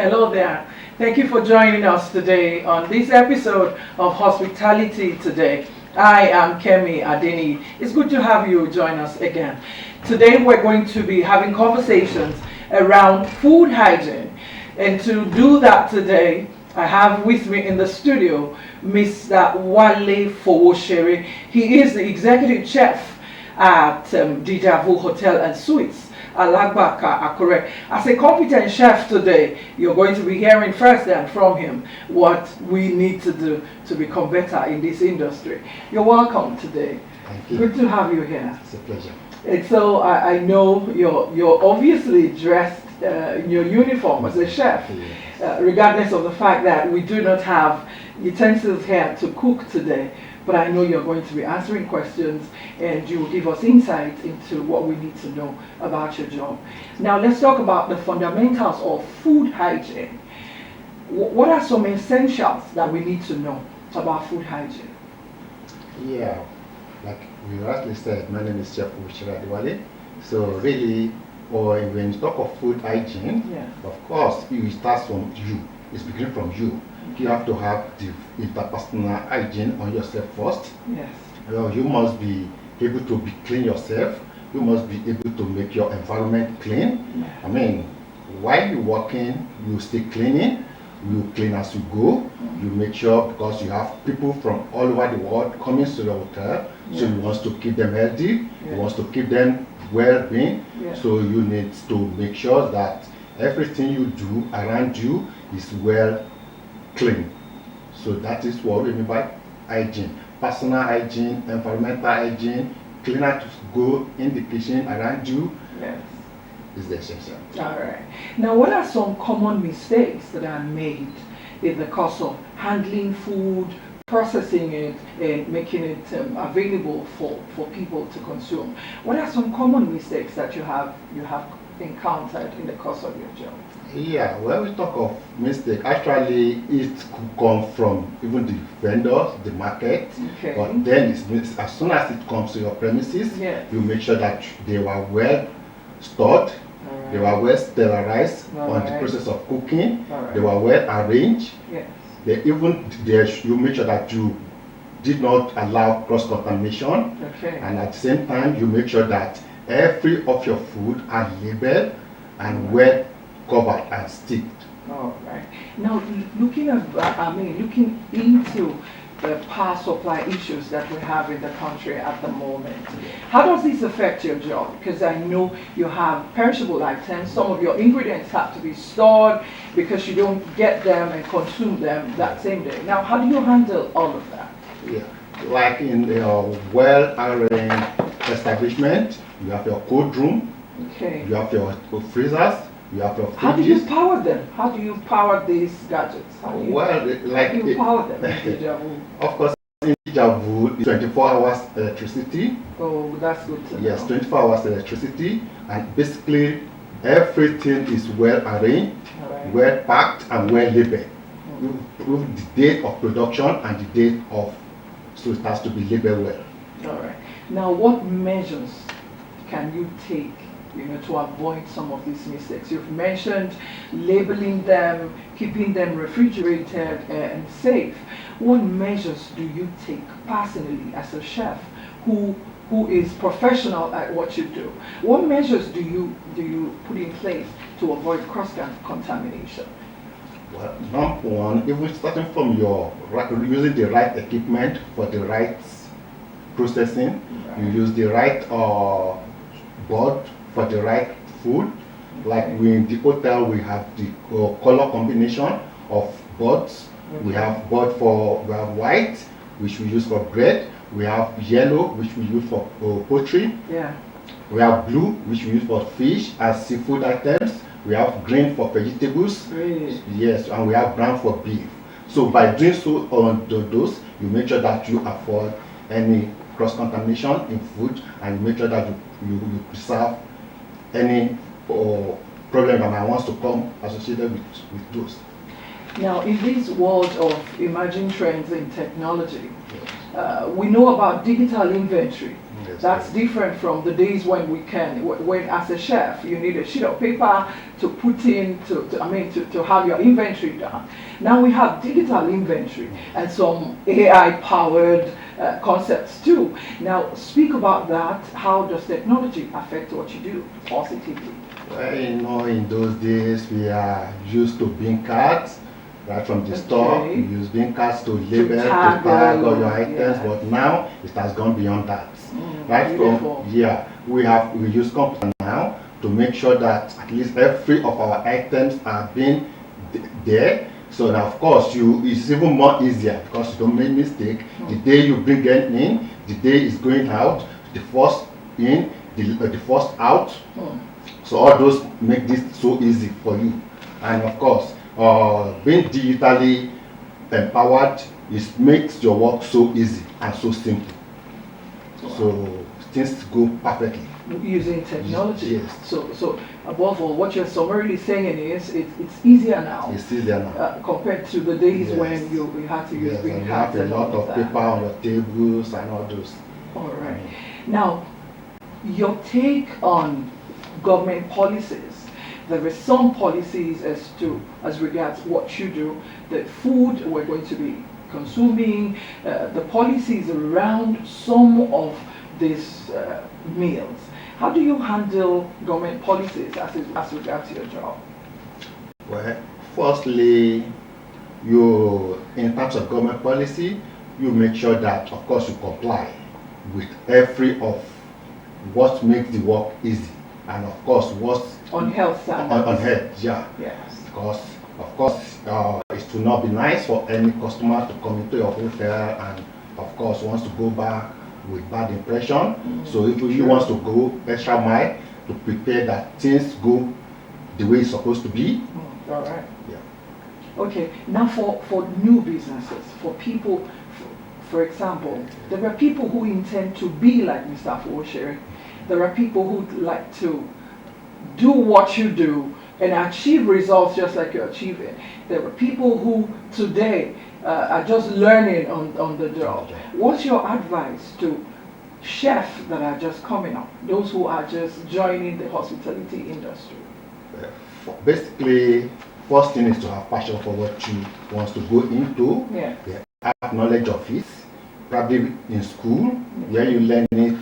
Hello there. Thank you for joining us today on this episode of Hospitality Today. I am Kemi Adeni. It's good to have you join us again. Today we're going to be having conversations around food hygiene. And to do that today, I have with me in the studio Mr. Wale Fowoshere. He is the executive chef at Dijavu Hotel and Suites, Alagbaka, Akure. As a competent chef today, you're going to be hearing firsthand from him what we need to do to become better in this industry. You're welcome today. Thank you. Good to have you here. It's a pleasure. And so I know you're obviously dressed in your uniform as a chef, regardless of the fact that we do not have utensils here to cook today. But I know you're going to be answering questions and you will give us insight into what we need to know about your job. Now let's talk about the fundamentals of food hygiene. What are some essentials that we need to know about food hygiene? Yeah, like we rightly said, my name is Chef Ushira Diwali. So really, when you talk of food hygiene, of course, it starts from you. It's beginning from you. You have to have the interpersonal hygiene on yourself first. Yes. You must be able to be clean yourself. You must be able to make your environment clean. Yeah. I mean, while you're working, you stay cleaning. You clean as you go. You make sure, because you have people from all over the world coming to your hotel, so you want to keep them healthy. You want to keep them well-being. So you need to make sure that everything you do around you is well clean. So that is what we mean by hygiene. Personal hygiene, environmental hygiene, cleaner to go in the kitchen around you. Yes. Is the essential. All right. Now, what are some common mistakes that are made in the course of handling food, processing it, and making it available for people to consume? What are some common mistakes that you have encountered in the course of your job? Yeah, when we talk of mistake, actually it could come from even the vendors, the market. Okay. But then as soon as it comes to your premises, you make sure that they were well stored, they were well sterilized on the process of cooking, they were well arranged. Yes. You make sure that you did not allow cross-contamination. Okay. And at the same time, you make sure that every of your food are labeled and well covered and sticked. All right. Now, looking into the power supply issues that we have in the country at the moment, how does this affect your job? Because I know you have perishable items. Some of your ingredients have to be stored because you don't get them and consume them that same day. Now, how do you handle all of that? Yeah, like in a well-arranged establishment, you have your cold room, you have your freezers, you have your fridges. How do you power them? How do you power these gadgets? How do you power them in Dijavu? Of course, in Dijavu, 24 hours electricity. Oh, that's good to know. Yes, 24 hours electricity, and basically everything is well arranged, well packed, and well labeled. With the date of production and the date of, so it has to be labeled well. All right. Now, what measures can you take, to avoid some of these mistakes? You've mentioned labeling them, keeping them refrigerated and safe. What measures do you take personally as a chef who is professional at what you do? What measures do you put in place to avoid cross-contamination? Well, number one, even starting from using the right equipment for the right processing, you use the right board for the right food. Like in the hotel, we have the color combination of boards. We have board we have white, which we use for bread. We have yellow, which we use for poultry. Yeah. We have blue, which we use for fish and seafood items. We have green for vegetables. Really? Yes, and we have brown for beef. So by doing so on those, you make sure that you avoid any cross-contamination in food, and you make sure that you preserve any problem that might want to come associated with those. Now, in this world of emerging trends in technology, we know about digital inventory. Yes, That's yes. different from the days when when as a chef, you need a sheet of paper to put in, to have your inventory done. Now we have digital inventory and some AI-powered concepts too. Now speak about that. How does technology affect what you do positively? Well, in those days we are used to bin cards, right from the store. Okay. We use bin cards to label, to tag tag all all, your items, yeah. but now it has gone beyond that. Right Beautiful. from, yeah, we use computer now to make sure that at least every of our items are being there. So now, of course, it's even more easier because you don't make mistake. The day you bring it in, the day it's going out, the first in, the first out. So all those make this so easy for you. And of course, being digitally empowered makes your work so easy and so simple. So things go perfectly. Using technology. Yes. So above all, what you're summarily saying is it's easier now. It's easier now. Compared to the days Yes. when you had to use Yes, green and you have cards a and lot all of that. paper on your tables and all those. All right. Now, your take on government policies. There are some policies as regards what you do, the food we're going to be consuming, the policies around some of these meals. How do you handle government policies as regards your job? Well, firstly, in terms of government policy, you make sure that, of course, you comply with every of what makes the work easy, and of course, what's On health standards. on health, yeah. Yes. Because, of course, it will not be nice for any customer to come into your hotel and, of course, wants to go back with bad impression. So if you wants to go extra mile to prepare that things go the way it's supposed to be. All right. Yeah. Okay. Now for new businesses, for people, for example, there are people who intend to be like Mr. Osrc. There are people who like to do what you do and achieve results just like you're achieving. There are people who today are just learning on the job. What's your advice to chefs that are just coming up, those who are just joining the hospitality industry? Basically, first thing is to have passion for what you want to go into. Yeah. Have knowledge of it, probably in school, where you learn it